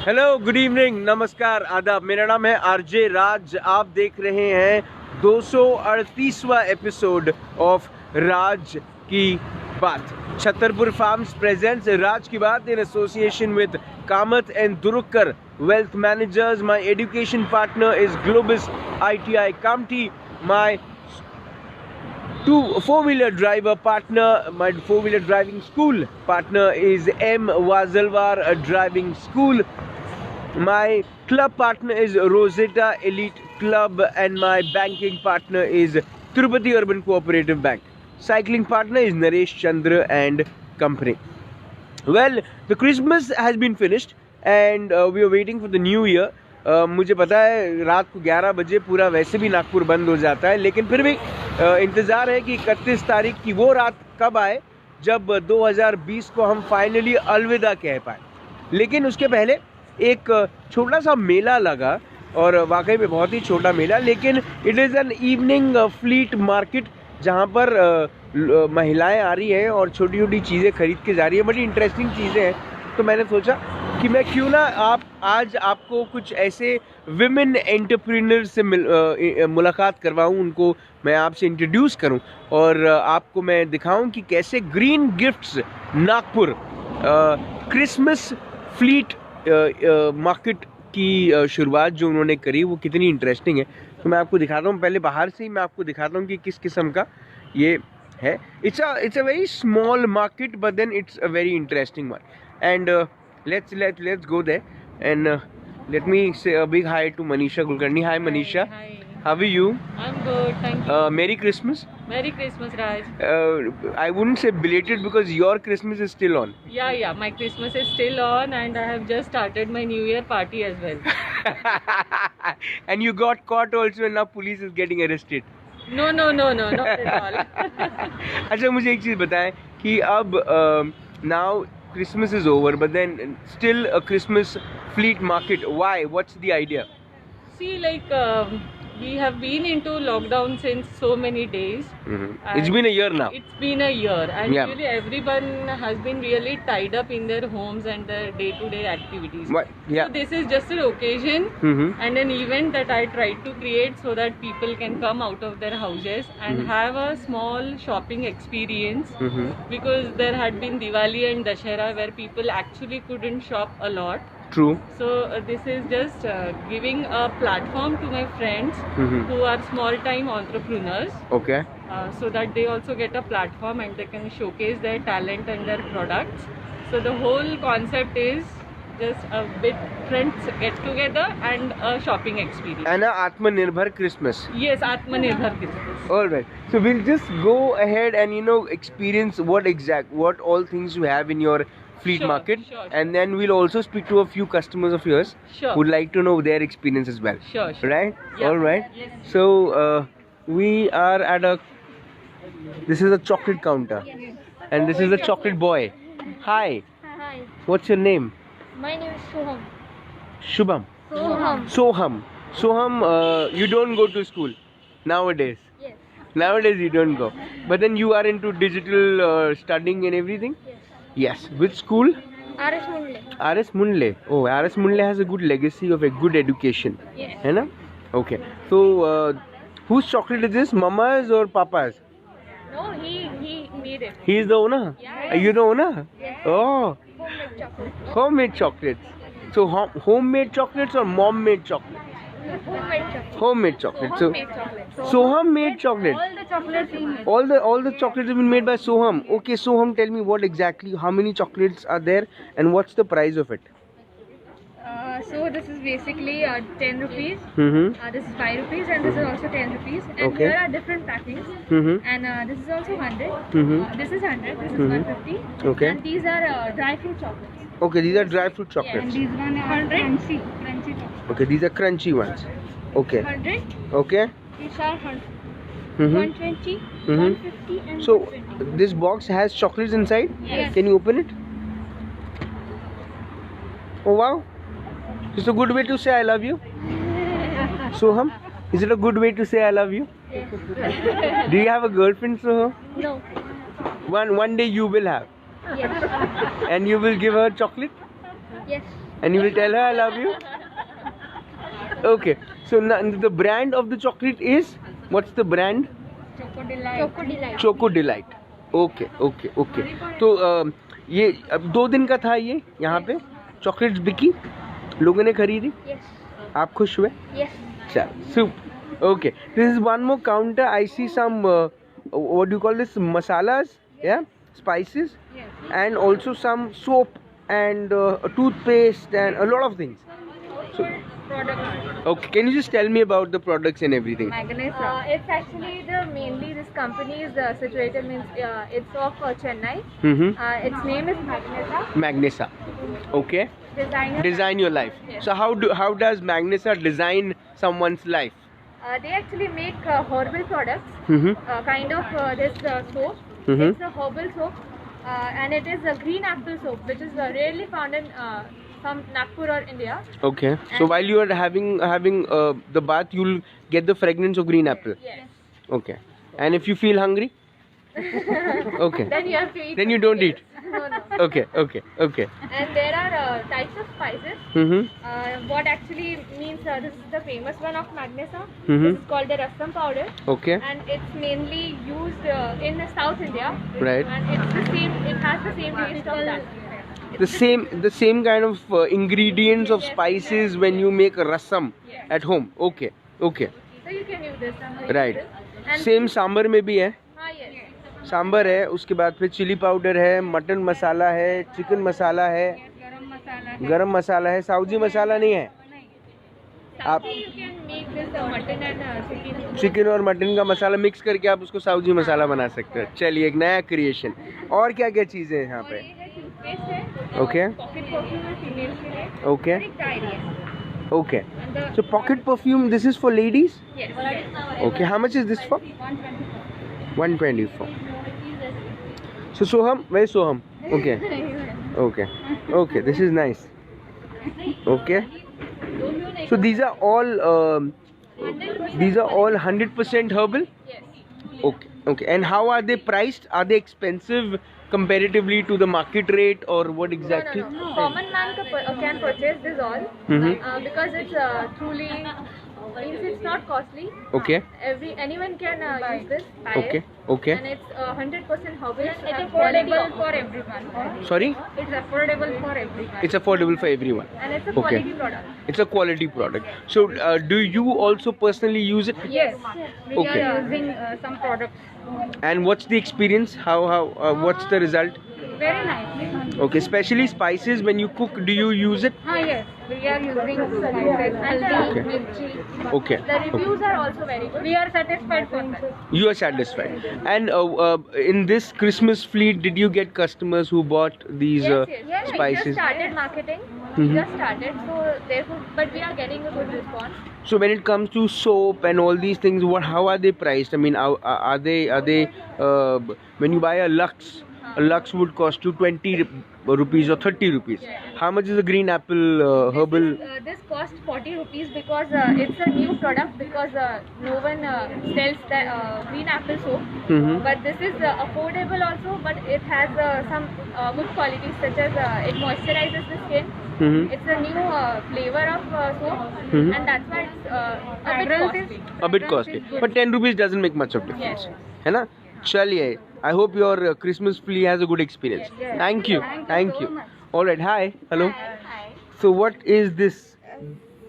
Hello, good evening, नमस्कार, आदाब। मेरा नाम है आरजे राज। आप देख रहे हैं 238वां एपिसोड ऑफ राज की बात। छतरपुर फार्म्स प्रेजेंट्स राज की बात in association with Kamat and Durukkar wealth managers. My education partner is Globus ITI Kamti. My four-wheeler driver partner, my four-wheeler driving school partner is M. Wazalwar Driving School. My club partner is Rosetta Elite Club, and my banking partner is Tirupati Urban Cooperative Bank. Cycling partner is Naresh Chandra and company. Well, the Christmas has been finished and we are waiting for the new year. मुझे पता है रात को 11 बजे पूरा वैसे भी नागपुर बंद हो जाता है, लेकिन फिर भी इंतज़ार है कि 31 तारीख की वो रात कब आए जब 2020 को हम फाइनली अलविदा कह पाए। लेकिन उसके पहले एक छोटा सा मेला लगा, और वाकई में बहुत ही छोटा मेला, लेकिन it is an evening fleet market जहाँ पर महिलाएं आ रही हैं और छोटी छोटी चीज़ें खरीद के जा रही हैं। बड़ी इंटरेस्टिंग चीज़ें हैं। तो मैंने सोचा कि मैं क्यों ना आज आपको कुछ ऐसे विमेन एंटरप्रेन्योर से मुलाकात करवाऊँ, उनको मैं आपसे इंट्रोड्यूस करूँ और आपको मैं दिखाऊँ कि कैसे green gifts Nagpur Christmas fleet market की शुरुआत जो उन्होंने करी वो कितनी इंटरेस्टिंग है। तो मैं आपको दिखाता हूँ। पहले बाहर से ही मैं आपको दिखाता हूँ कि किस किस्म का ये है। It's a very small market but then it's a very interesting one. And let's go there and let me say a big hi to Manisha Kulkarni. Hi Manisha. Hi. How are you? I'm good, thank you. Merry Christmas. Merry Christmas, Raj. I wouldn't say belated because your Christmas is still on. Yeah, my Christmas is still on and I have just started my New Year party as well. And you got caught also and now police is getting arrested. No, not at all. अच्छा, मुझे एक चीज़ बताएं कि अब now Christmas is over, but then still a Christmas fleet market. Why? What's the idea? See, we have been into lockdown since so many days. It's been a year now. It's been a year and Yeah. really everyone has been really tied up in their homes and their day-to-day activities. What? Yeah. So this is just an occasion and an event that I tried to create so that people can come out of their houses and have a small shopping experience, because there had been Diwali and Dashera where people actually couldn't shop a lot. True. So this is just giving a platform to my friends who are small time entrepreneurs, Okay. so that they also get a platform and they can showcase their talent and their products. So the whole concept is just a bit friends get together and a shopping experience. And a Atmanirbhar Christmas. Yes, Atmanirbhar Christmas. All right. So we'll just go ahead and experience what all things you have in your fleet Sure, market, sure. and then we'll also speak to a few customers of yours Sure. who'd like to know their experience as well. Sure. Right? Yeah. All right. Yes. So we are at this is a chocolate counter, and this is a chocolate boy. Hi. Hi, What's your name? my name is Soham. Shubham. Soham. Soham, you don't go to school nowadays. Yes. Nowadays you don't go. But then you are into digital studying and everything? Yes. Yes. Which school? RS Mundle. RS Mundle. Oh, RS Mundle has a good legacy of a good education. Yes. है ना? Okay. So, whose chocolate is this? Mama's or Papa's? No, he made it. He is the owner? Yeah. Are you the owner? Yes. Oh, Homemade chocolate. homemade chocolates. So, homemade chocolates or mom-made chocolates? Homemade chocolate. Homemade chocolates. So, Homemade chocolate. Soham made chocolate. All the chocolates he made. All the chocolates have been made by Soham. Okay, Soham, tell me how many chocolates are there and what's the price of it? So this is basically 10 rupees. This is 5 rupees and this is also 10 rupees. And Okay. here are different packings. And this is also 100. This is 100. This is 150. Okay. And these are dry fruit chocolates. Okay, these are dry fruit And chocolates. these one are crunchy chocolates. Okay, these are crunchy ones. Okay. 100. Okay. These are 100. Mhm. 120, Mhm. 150 and So 120. this box has chocolates inside? Yes. Can you open it? Oh wow. It's a good way to say I love you. Soham, is it a good way to say I love you? Do you have a girlfriend, Soham? No. One day you will have. Yes. And you will give her chocolate? Yes. And you will tell her I love you? Okay. So now the brand of the chocolate is, what's the brand? Choco Delight. Choco Delight. Okay, okay, okay. तो ये अब 2 दिन का था ये यहाँ पे chocolates बिकी, लोगों ने खरीदी, Yes. आप खुश हुए? Yes. चल, super. Okay. This is one more counter. I see some what do you call this? Masalas, yeah, spices, Yes. and also some soap and toothpaste and a lot of things. So, Product. okay, can you just tell me about the products and everything? It's actually mainly this company is situated it's of Chennai. Mm-hmm. Its name is Magnesa. Magnesa. Okay. Design your life. Yes. So how does Magnesa design someone's life? They actually make herbal products. Mm-hmm. Kind of this soap. Mhm. It's a herbal soap, and it is a green apple soap, which is rarely found in some Nagpur or India. Okay. So while you are having the bath, you'll get the fragrance of green apple. Yes. Okay. And if you feel hungry? Okay. Then you have to eat. Then you don't eat. No, no. Okay, okay, okay. And there are types of spices. Mm-hmm. What actually means this is the famous one of Magnesa. Mhm. This is called the rasam powder, Okay. and it's mainly used in South India. Right. And it's the same. It has the same taste of that. The same kind of ingredients of Yes, spices when you make rasam Yes. at home. Okay, okay. So you can use this. Right. And Same sambar में भी है. हाँ, yes. Sambar है, उसके बाद फिर chilli powder है, mutton मसाला है, चिकन मसाला है, गरम मसाला है, साउजी मसाला नहीं है. आप You can make this mutton and chicken. Chicken और मटन का मसाला मिक्स करके आप उसको साउजी मसाला बना सकते हैं. चलिए, एक नया क्रिएशन. और क्या क्या चीज़ें हैं यहाँ और पे? ये है toothpaste है. Okay. Pocket perfume है females के लिए. Okay. और एक diary है. Okay. And the So pocket perfume, this is for ladies? yes. Okay. How much is this for? 124. So Soham, where is Soham? Okay. Okay. Okay. This is nice. Okay. So these are all 100% herbal. Yes. Okay. Okay. And how are they priced? Are they expensive comparatively to the market rate, or what exactly? No. Common man can purchase this all Mhm. because it's truly means it's not costly. Okay. Anyone can use this. Buy Okay. it. Okay. And it's 100% herbal. It's affordable for everyone. Sorry? It's affordable for everyone. It's affordable for everyone. And it's a Okay. quality product. It's a quality product. So do you also personally use it? Yes. We Okay. are using some products. And what's the experience? How what's the result? Very nice. Okay, especially spices, when you cook, do you use it? Yes. We are using spices, haldi, Okay. mirchi. Okay. The reviews are also very good. We are satisfied for that. You are satisfied. And in this Christmas fleet, did you get customers who bought these Yes. We just spices? started marketing. Mhm. We just started, so therefore, but we are getting a good response. So when it comes to soap and all these things, how are they priced? I mean, are they when you buy a Lux would cost you 20 rupees or 30 rupees. How much is a green apple herbal? This costs 40 rupees because it's a new product because no one sells the green apple soap. Mhm. But this is affordable also, but it has some good qualities such as it moisturizes the skin. Mhm. It's a new flavor of soap, Mhm. and that's why it's a bit costly. A bit costly, but 10 rupees doesn't make much of difference. Yes. है ना? चलिए, I hope your Christmas flea has a good experience. Yes. Thank you. Thank you so much. All right. Hi. Hello. Hi. So what is this?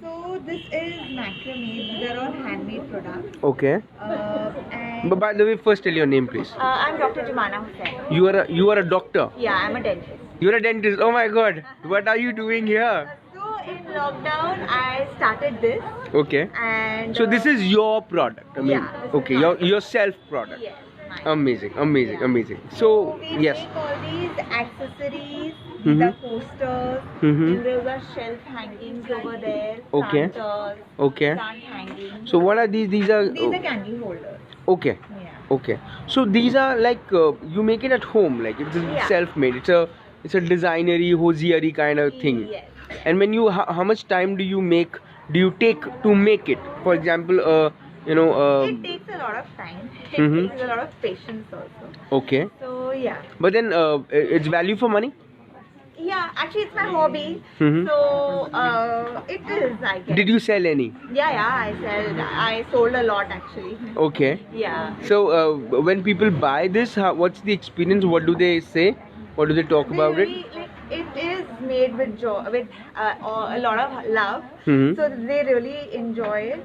So this is macrame. These are all handmade products. Okay. And But by the way, first tell your name, please. I'm Dr. Jumana Hussain. You are a doctor. Yeah, I'm a dentist. You're a dentist. Oh my God. What are you doing here? So in lockdown, I started this, Okay. and So this is your product. I mean, Yeah, this is okay, mine. your self product. yes, mine. Amazing, amazing, Yeah. amazing. So we yes. make all these accessories. These Mhm. are posters. Mhm. And those are shelf hangings over there. Okay. Planters, Okay. plant hangings. So what are these? These are These are candy holders. okay. Yeah. Okay. So these are like you make it at home, like it's Yeah. self-made. It's a designery, hosiery kind of thing. Yes. And when you how much time do you take to make it? For example, It takes a lot of time. It Mhm. takes a lot of patience also. okay. So yeah. But then it's value for money. Yeah, actually it's my hobby. Mhm. So it is, I guess. Did you sell any? Yeah, I sold a lot actually. Okay. Yeah. So when people buy this, what's the experience? What do they say? What do they talk They about it? really, like, it is made with joy, with a lot of love. Mhm. So they really enjoy it.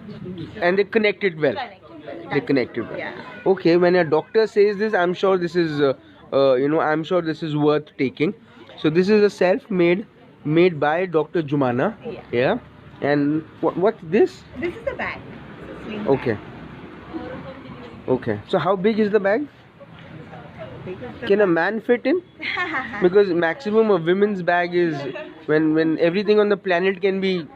And they connect it well. They connect it well. Yeah. Okay, when a doctor says this, I'm sure this is, I'm sure this is worth taking. So this is a self-made, made by Dr. Jumana. Yeah. And what's this? This is the bag. Sling Okay. Okay. So how big is the bag? bag. Can a man fit in? Because maximum of women's bag is when everything on the planet can be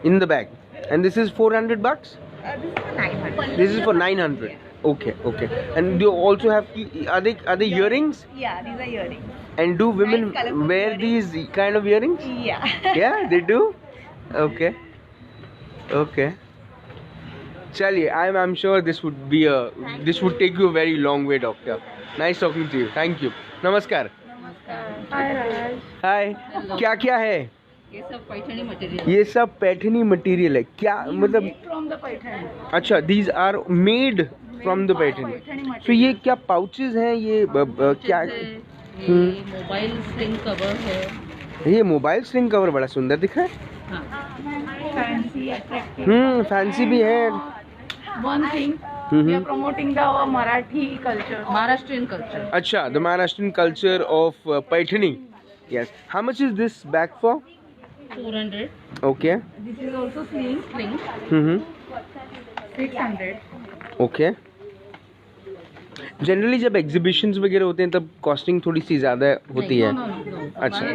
in the bag. And this is $400. This is for 900. This is for 900. Okay, okay. And you also have are they earrings? Yeah, these are earrings. And do women Nice colourful wear earrings. these kind of earrings? Yeah. Yeah, they do. Okay, okay. Chaliye, I'm sure this would be this would take you a very long way, doctor. Nice talking to you. Thank you. नमस्कार. Hi Raj. हाय. क्या क्या है? ये सब Paithani material ये सब Paithani material है क्या? मतलब From the पैठनी. अच्छा, these are made from the Paithani. So ये क्या pouches हैं? ये क्या? मोबाइल स्ट्रिंग कवर है। ये मोबाइल स्ट्रिंग कवर बड़ा सुंदर दिख रहा है। Fancy, attractive. फैंसी भी है। One thing, we are promoting the our Marathi culture. Maharashtrian culture. अच्छा, the Maharashtrian culture of Paithani. Yes. How much is this bag for? 400 Okay. This is also sling. Hmm. 600. Okay. Generally जब exhibitions वगैरह होते हैं तब costing थोड़ी सी ज़्यादा होती है। अच्छा,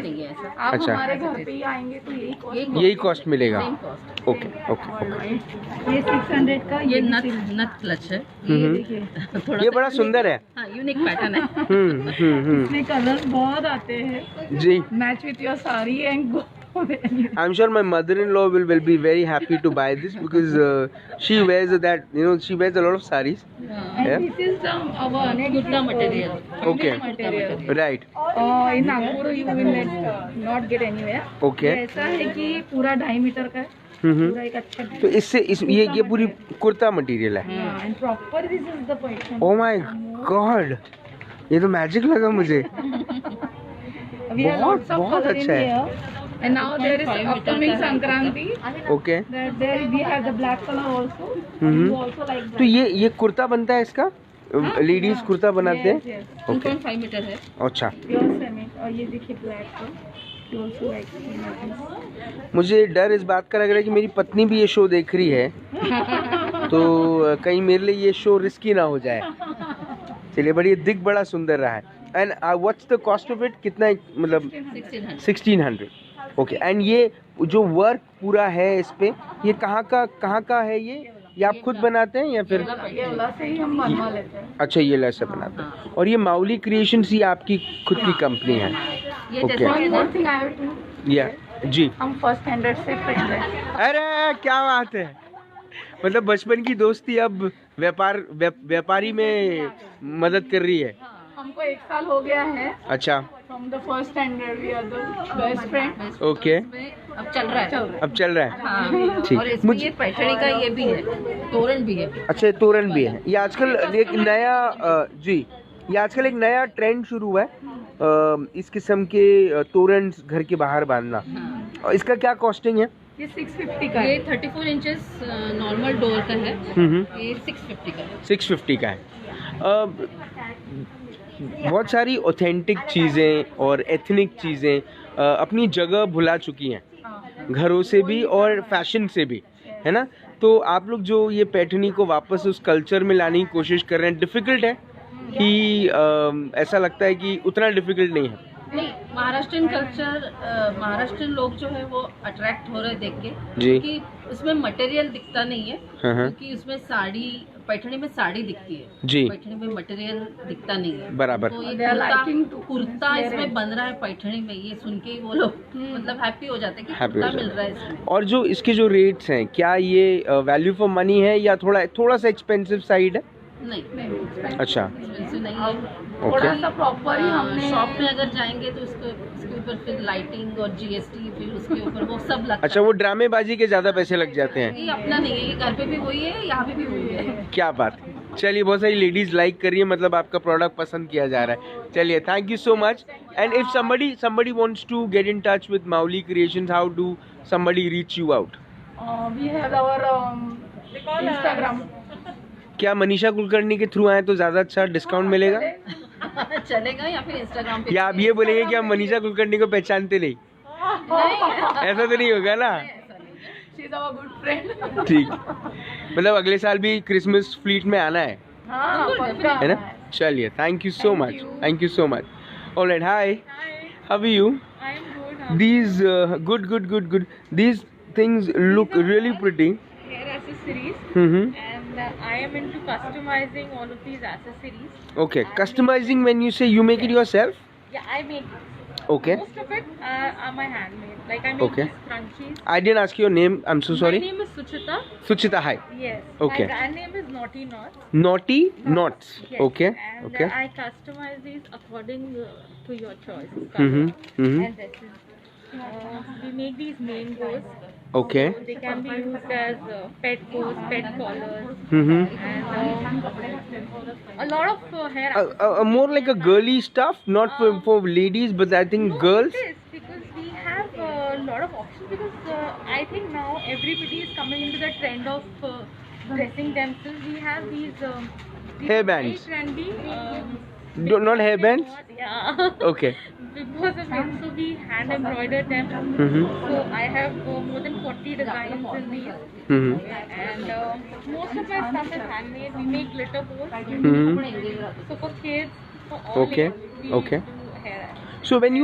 आप अच्छा। हमारे घर पे ही आएंगे तो यही cost. यही कॉस्ट मिलेगा। Same cost. Okay, okay. ये 600 का ये नट क्लच है। ये देखिए थोड़ा ये बड़ा सुंदर है। हाँ, यूनिक पैटर्न है। इसमें कलर्स बहुत आते हैं। जी। Match with your sari and go. I'm sure my mother-in-law will be very happy to buy this because she wears that, she wears a lot of saris. And Yeah. this is our kurta material. Okay. material. Right. In Nagpur you will not get anywhere. Okay. ये ऐसा है कि पूरा 2.5 metre का है। हम्म। पूरा एक अच्छा तो इससे ये पूरी कुर्ता मटेरियल है। And proper this is the pattern. Oh my God, ये तो मैजिक लगा मुझे। बहुत अच्छा है। And now there is upcoming Sankranti. Okay. That there we have the black color also. Mhm. You also like that. तो ये कुर्ता बनता है इसका? लेडीज कुर्ता बनाते Yes, हैं? yes. ओके, 2.5 मीटर है। अच्छा। Pure semi. और ये देखिए black का. You also like. मुझे डर इस बात का लग रहा है कि मेरी पत्नी भी ये शो देख रही है, तो कहीं मेरे लिए ये शो रिस्की ना हो जाए। चलिए, बड़ी दिख बड़ा सुंदर रहा है। And what's the cost of it? कितना, मतलब 1600? ओके। एंड ये जो वर्क पूरा है इस पे, ये कहाँ का है ये आप खुद बनाते हैं या फिर? ये अल्लाह से ही हम बनवा लेते हैं। अच्छा, ये लैस से बनाते हैं। और ये माउली क्रिएशंस ही आपकी खुद की कंपनी है? ये Okay. जैसे One more thing I have to. या जी। हम फर्स्ट हैंडेड से फ्रेंड हैं। अरे क्या बात है, मतलब बचपन की दोस्ती अब व्यापारी में मदद कर रही है। हमको 1 साल हो गया है। अच्छा, from the first standard we are the best friend. Okay. अब चल रहा है। अब चल रहा है। हाँ। ठीक। और इसमें ये पैठनी का ये भी है, तोरण भी है। अच्छा, तोरण भी है। ये आजकल एक नया जी, ये आजकल एक नया ट्रेंड शुरू हुआ है, इस किस्म के तोरण घर के बाहर बांधना। और इसका क्या कॉस्टिंग है? ये 650 का ये है। 34 इंचेस नॉर्मल डोर का है। ये 650 का है। 650 का है। बहुत सारी ऑथेंटिक चीज़ें और एथनिक चीज़ें अपनी जगह भुला चुकी हैं, घरों से भी और फैशन से भी, है ना? तो आप लोग जो ये पैठनी को वापस उस कल्चर में लाने की कोशिश कर रहे हैं, डिफ़िकल्ट है कि ऐसा लगता है कि उतना डिफ़िकल्ट नहीं है? नहीं, महाराष्ट्रियन कल्चर, महाराष्ट्रियन लोग जो है वो अट्रैक्ट हो रहे हैं देख के, जी। क्योंकि उसमें मटेरियल दिखता नहीं है। हाँ, हाँ। क्योंकि उसमें साड़ी, पैठनी में साड़ी दिखती है, जी। पैठनी में मटेरियल दिखता नहीं है। बराबर। तो ये They are liking to kurta wear इसमें it. बन रहा है पैठनी में, ये सुन के ही वो लोग मतलब हैप्पी हो जाते हैं कि Happy हो कुर्ता मिल जाते रहा है इसमें। और जो इसके जो रेट्स हैं, क्या ये वैल्यू फॉर मनी है या थोड़ा सा एक्सपेंसिव साइड है? नहीं, अच्छा, एक्सपेंसिव नहीं है। ओके, प्रॉपर ही हमने शॉप में अगर जाएंगे तो उसके ऊपर फिर लाइटिंग और जीएसटी, फिर उसके ऊपर वो सब लगता अच्छा, वो ड्रामेबाजी के ज़्यादा पैसे लग जाते हैं। है। ये अपना नहीं है, ये घर पे भी वही है, यहाँ पे भी वही है। क्या बात है। चलिए, बहुत सारी लेडीज लाइक कर रही है, मतलब आपका प्रोडक्ट पसंद किया जा रहा है। चलिए, thank you so much. And if somebody wants to get in touch with Mauli Creations, how do somebody reach you out? We have our Instagram. क्या मनीषा कुलकर्णी के थ्रू आए तो ज़्यादा अच्छा डिस्काउंट मिलेगा? चलेगा, या फिर इंस्टाग्राम पे। या आप ये बोलेंगे कि हम मनीषा कुलकर्णी को पहचानते नहीं? ऐसा तो नहीं होगा ना? She's our good friend. ठीक, मतलब अगले साल भी क्रिसमस फ्लीट में आना है, है ना? चलिए, thank you so much, thank you so much. Alright, hi, how are you? I'm good. These good. These things look really pretty. Hair accessories, Mm-hmm. and I am into customizing all of these accessories. Okay, customizing, when you say you make it yourself? Yeah, I make it. Okay. Most of it are my handmade. Like I make Okay. these scrunchies. I didn't ask your name. I'm so sorry. My name is Suchita. Suchita, hi. Yes. Okay. My brand name is Naughty Knots. Naughty Knots. Yes. Okay. And Okay. I customize these according to your choice. Mm-hmm. Mm-hmm. And dresses. We make these mangoes. Okay. They can be used as pet coats, pet collars, Mm-hmm. and a lot of hair. More like a girly stuff, not for ladies, but I think girls. Yes, because we have a lot of options. Because I think now everybody is coming into the trend of dressing themselves. We have these Hairbands. very trendy. Not hairbands? Yeah. Okay. Because of it, so we hand embroidered them. Mm-hmm. So I have more than 40 designs in these. Mm-hmm. And most of my stuff is handmade. We make glitter balls. Mm-hmm. So for kids, for all Okay. ages, we Okay. do hair art. So when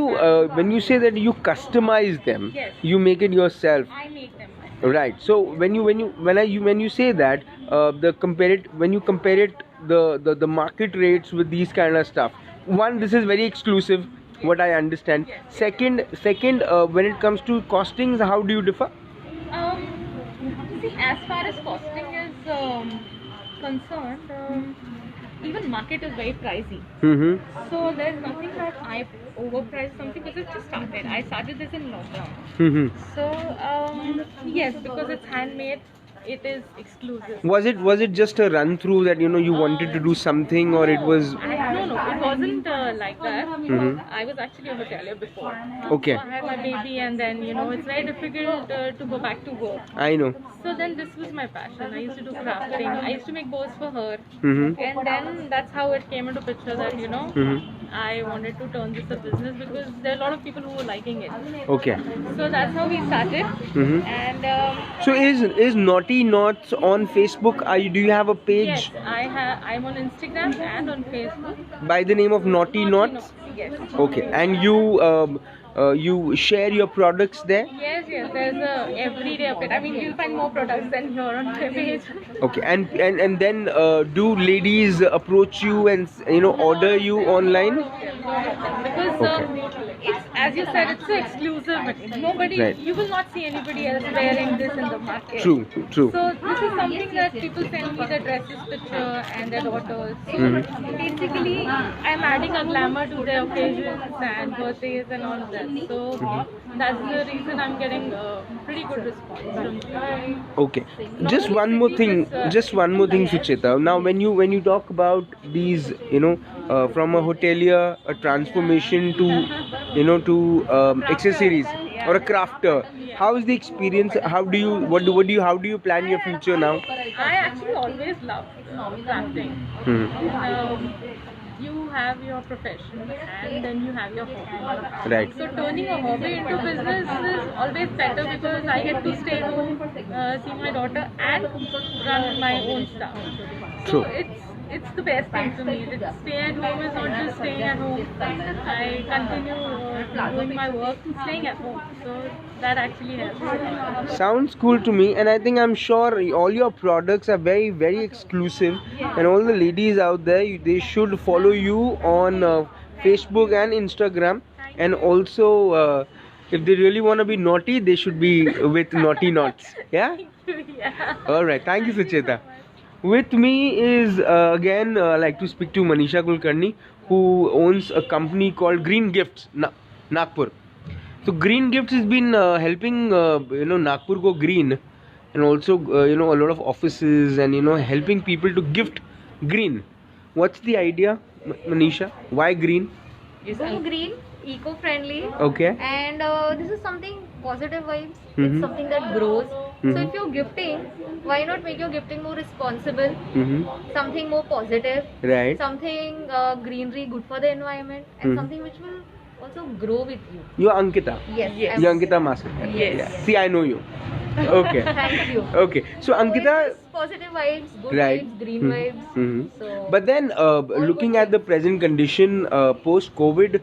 you say that you customize them, Yes. you make it yourself. I make them myself. Right. So when you say that when you compare it the market rates with these kind of stuff, one, this is very exclusive, what I understand. Second, when it comes to costings, how do you differ? See, as far as costing is concerned, even market is very pricey. Mm-hmm. So there's nothing that I overpriced something because it just started. I started this in lockdown. Mm-hmm. So yes, because it's handmade, it is exclusive. Was it just a run through that you wanted to do something, or it was? No, it wasn't like that. Mhm. I was actually a hotelier before. Okay. So I had my baby, and then it's very difficult to go back to work. I know. So then this was my passion. I used to do crafting. I used to make bows for her. Mm-hmm. And then that's how it came into picture that Mm-hmm. I wanted to turn this a business because there are a lot of people who were liking it. Okay. So that's how we started. Mm-hmm. And So is Naughty Knots on Facebook? Do you have a page yes, I'm on Instagram and on Facebook. by the name of Naughty Knots? Yes. Okay. And you share your products there? Yes, there's a everyday update. I mean, you'll find more products than here on my page. Okay. And then do ladies approach you and order you online? Because it's, as you said, it's so exclusive. Nobody, Right. you will not see anybody else wearing this in the market. True. So this is something that people send me the dresses picture and their daughters. So basically, I'm adding a glamour to their occasions and birthdays and all of that. So that's the reason I'm getting pretty good response from them. Okay. Just one more thing, Suchita. Now, when you talk about these, from a hotelier, a transformation to accessories or a crafter, how is the experience? How do you plan your future now? I actually always loved crafting. You have your profession and then you have your hobby. Right. So turning a hobby into business is always better because I get to stay home, see my daughter and run my own stuff. So True. it's the best thing for me. That stay at home is not just staying at home. I continue doing my work and staying at home. So that actually helps. Sounds cool to me, and I'm sure all your products are very, very exclusive. And all the ladies out there, they should follow you on Facebook and Instagram. And also, if they really want to be naughty, they should be with Naughty Knots. Yeah. Yeah. All right. Thank you, Sucheta. With me is again like to speak to Manisha Kulkarni, who owns a company called Green Gifts, Nagpur. So Green Gifts has been helping Nagpur go green, and also a lot of offices, and helping people to gift green. What's the idea, Manisha? Why green? Go green, eco-friendly. Okay. And this is something positive vibes. Mhm. It's something that grows. Mhm. So if you're gifting, why not make your gifting more responsible? Mm-hmm. Something more positive. Right. Something greenery, good for the environment, and Mhm. something which will also grow with you. You're Ankita. Yes. Yes. You're Ankita Master. Yes. Yeah. See, I know you. Okay. Thank you. Okay. So Ankita. it's just positive vibes, good Right. vibes, green vibes. Mhm. So. But then, looking at the present condition post-COVID,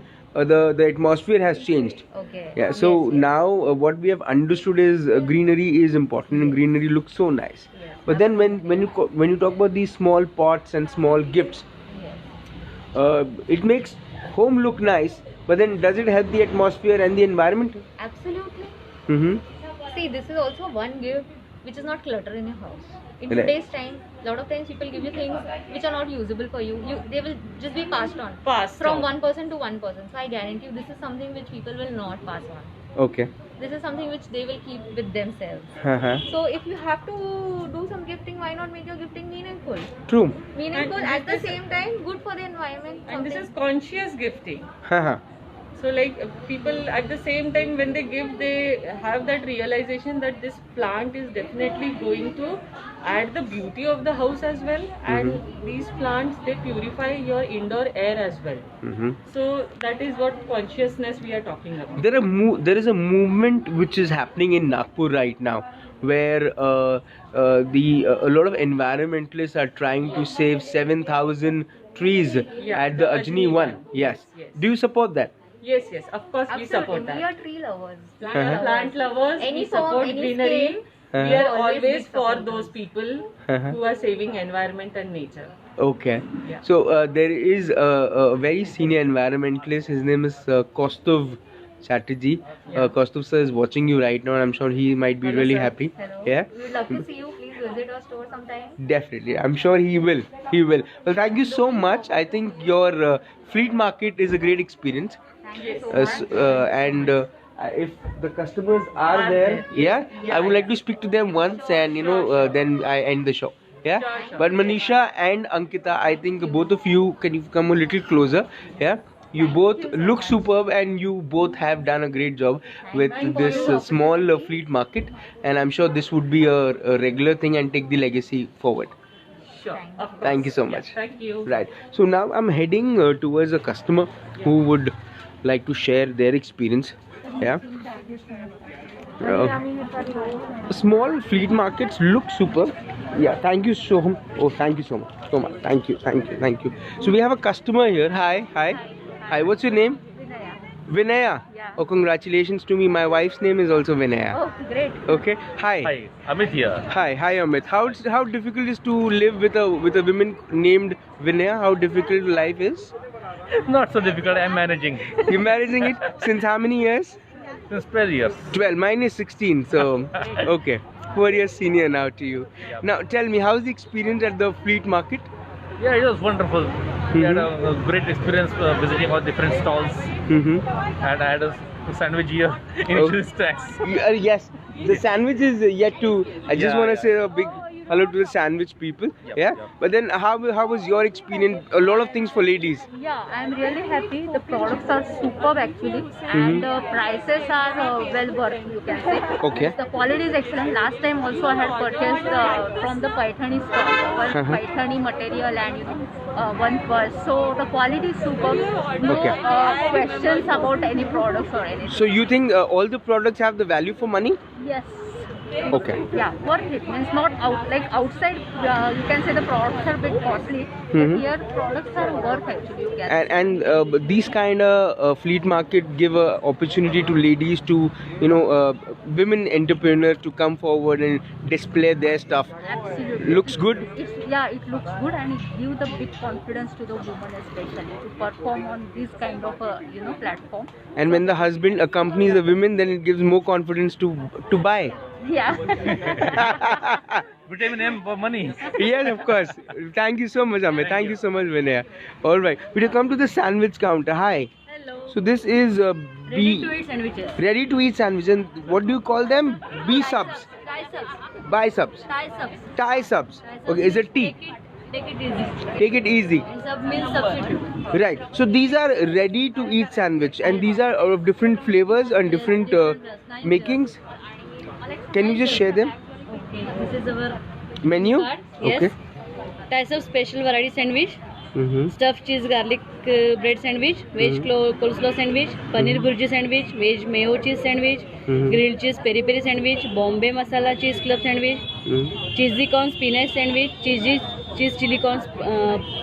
the atmosphere has changed. Okay. Yeah. So Yes, yes. now what we have understood is greenery is important, and greenery looks so nice. Yes. But then when you talk about these small pots and small gifts, Yes. it makes home look nice. But then, does it help the atmosphere and the environment? Absolutely. Mm-hmm. See, this is also one gift which is not clutter in your house. In Right. today's time, a lot of times people give you things which are not usable for you. They will just be passed on Passed from on. one person to one person. So I guarantee you, this is something which people will not pass on. Okay. This is something which they will keep with themselves. Uh-huh. So if you have to do some gifting, why not make your gifting meaningful? True. Meaningful And at the this is- same time, good for the environment. And this something- is conscious gifting. Uh-huh. So like people at the same time when they give, they have that realization that this plant is definitely going to add the beauty of the house as well, and these plants, they purify your indoor air as well. Mm-hmm. So that is what consciousness we are talking about. There is a movement which is happening in Nagpur right now, where a lot of environmentalists are trying to save 7,000 trees Yeah, at the the Ajni Ajni one. one. Yes. Yes. Do you support that? Yes, of course we Absolutely, support we that. are tree lovers. We are plant lovers, Any we form, support any greenery. scale, Uh-huh. We are always always big for supporters. those people Uh-huh. who are saving environment and nature. Okay. Yeah. So there is a very senior environmentalist. His name is Kaustav Chatterjee. Yeah. Kaustav sir is watching you right now, and I'm sure he might be Hello, really sir. happy. Hello. Yeah. We would love to see you. Please visit our store sometime. Definitely, I'm sure he will. He will. Well, thank you so much. I think your fleet market is a great experience. Thank you so much. And if the customers are there, I would like to speak to them once, and then I end the show. Yeah. Sure. But Manisha and Ankita, I think both of you, can you come a little closer? Yeah. You both look superb, and you both have done a great job with this small fleet market, and I'm sure this would be a regular thing and take the legacy forward. Sure. Of course. Thank you so Yeah, much. thank you. Right. So now I'm heading towards a customer who would like to share their experience. Yeah. Small fleet markets look super. Yeah. Thank you so much. Oh, thank you so much. So much. Thank you. So we have a customer here. Hi. What's your name? Vinaya. Yeah. Oh, congratulations to me. My wife's name is also Vinaya. Oh, great. Okay. Hi. Hi, Amit here. Hi, Amit. How difficult is to live with a woman named Vinaya? How difficult life is? Not so difficult, I'm managing. You're managing it since how many years? Since 12 years. 12. Mine is 16. So, okay. 4 years senior now to you. Yeah. Now, tell me, how's the experience at the fleet market? Yeah, it was wonderful. We had a great experience visiting all different stalls, Mm-hmm. and I had a sandwich here in Oh. Chili Stacks. Yes, the sandwich is yet to. I just Yeah, want to yeah. say a big hello to the sandwich people. Yep, Yeah. yep. But then, how was your experience? A lot of things for ladies. Yeah, I'm really happy. The products are superb actually, and the prices are well worth, you can say. Okay. The quality is excellent. Last time also I had purchased from the Paithani store, one Uh-huh. Paithani material and one purse. So the quality is superb. No Okay. questions about any products or anything. So you think all the products have the value for money? Yes. Okay. Yeah, worth it means not outside. You can say the products are a bit costly, Mhm. but here products are worth actually. You can. And these kind of fleet market give a opportunity to ladies to women entrepreneurs to come forward and display their stuff. Absolutely. Looks good. It looks good, and it gives the big confidence to the woman especially to perform on this kind of a platform. And when the husband accompanies the women, then it gives more confidence to buy. Yeah. Vitamin M for money. Yes, of course. Thank you so much, Amit. Thank you so much, Vinaya. All right. We come to the sandwich counter. Hi. Hello. So this is Ready to eat sandwiches. ready to eat sandwich. And what do you call them? B subs, Thai subs. by subs, Thai subs. Thai subs. Okay, is it tea? Take it easy. Take it easy. And sub means substitute. Right. So these are ready to eat sandwich, and these are of different flavors and different makings. Can you just share them? Okay. This is our Menu? card. Yes. Okay. Thai sub special variety sandwich. Mm-hmm. Stuffed cheese garlic bread sandwich, veg coleslaw sandwich, paneer burji sandwich, veg mayo cheese sandwich, grilled cheese peri peri sandwich, Bombay masala cheese club sandwich, cheesy corn spinach sandwich, cheese chili corn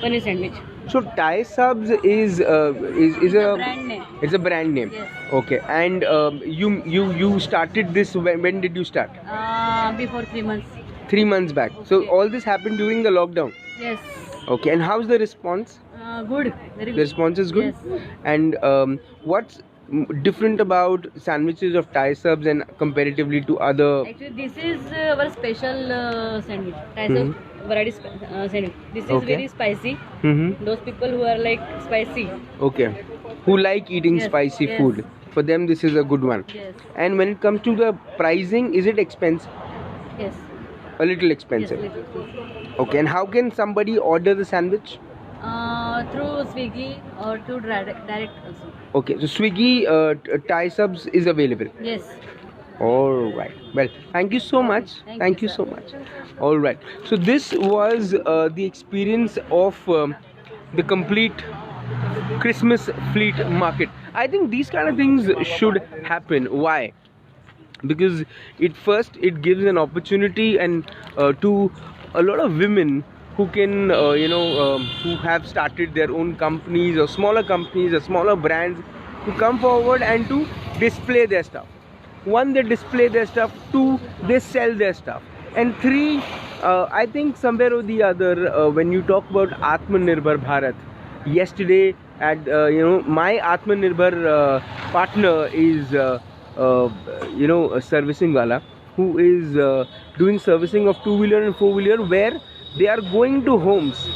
paneer sandwich. So Thai subs is a Brand name. it's a brand name. Yes. Okay. And you started this when did you start? Before 3 months. 3 months back. So Okay. all this happened during the lockdown. Yes. Okay. And how's the response? Good. Very The good. response is good. Yes. And what's different about sandwiches of Thai subs and comparatively to other? Actually, this is our special sandwich. Thai sub variety sandwich. This is Okay. very spicy. Mm-hmm. Those people who are like spicy. Okay. Who like eating Yes, spicy yes. food? For them, this is a good one. Yes. And when it comes to the pricing, is it expensive? Yes. A little Yes. expensive. Little. Okay. And how can somebody order the sandwich? Through Swiggy or through direct also. Okay. So Swiggy Thai subs is available. Yes. All right. Well, thank you so much. Thank you sir. so much. All right. So this was the experience of the complete Christmas fleet market. I think these kind of things should happen. Why? Because it gives an opportunity and to a lot of women who can who have started their own companies or smaller companies or smaller brands to come forward and to display their stuff. One, they display their stuff. Two, they sell their stuff. And three, I think somewhere or the other, when you talk about Atmanirbhar Bharat, yesterday at my Atmanirbhar partner is a servicing wala who is doing servicing of two-wheeler and four-wheeler, where they are going to homes.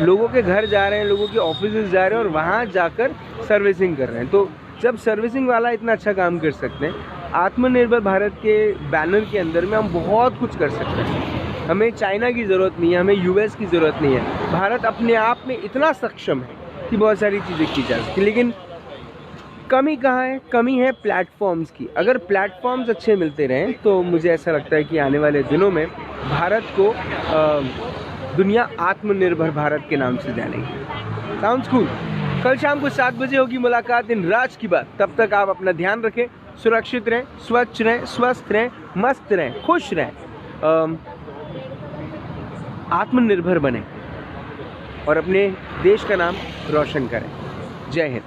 लोगों के घर जा रहे हैं, लोगों के office जा रहे हैं और वहाँ जाकर सर्विसिंग कर रहे हैं. तो जब सर्विसिंग वाला इतना अच्छा काम कर सकते हैं, आत्मनिर्भर भारत के बैनर के अंदर में हम बहुत कुछ कर सकते हैं. हमें चाइना की ज़रूरत नहीं है, हमें यूएस की ज़रूरत नहीं है. भारत अपने आप में इतना सक्षम है कि बहुत सारी चीज़ें की जा सकती. लेकिन कमी कहाँ है? कमी है प्लेटफॉर्म्स की. अगर प्लेटफॉर्म्स अच्छे मिलते रहें तो मुझे ऐसा लगता है कि आने वाले दिनों में भारत को दुनिया आत्मनिर्भर भारत के नाम से जानेगी. Sounds cool. कल शाम को 7 बजे होगी मुलाकात इन राज की बात. तब तक आप अपना ध्यान रखें, सुरक्षित रहें, स्वच्छ रहें, स्वस्थ रहें, मस्त रहें, खुश रहें, आत्मनिर्भर बने और अपने देश का नाम रोशन करें. जय हिंद.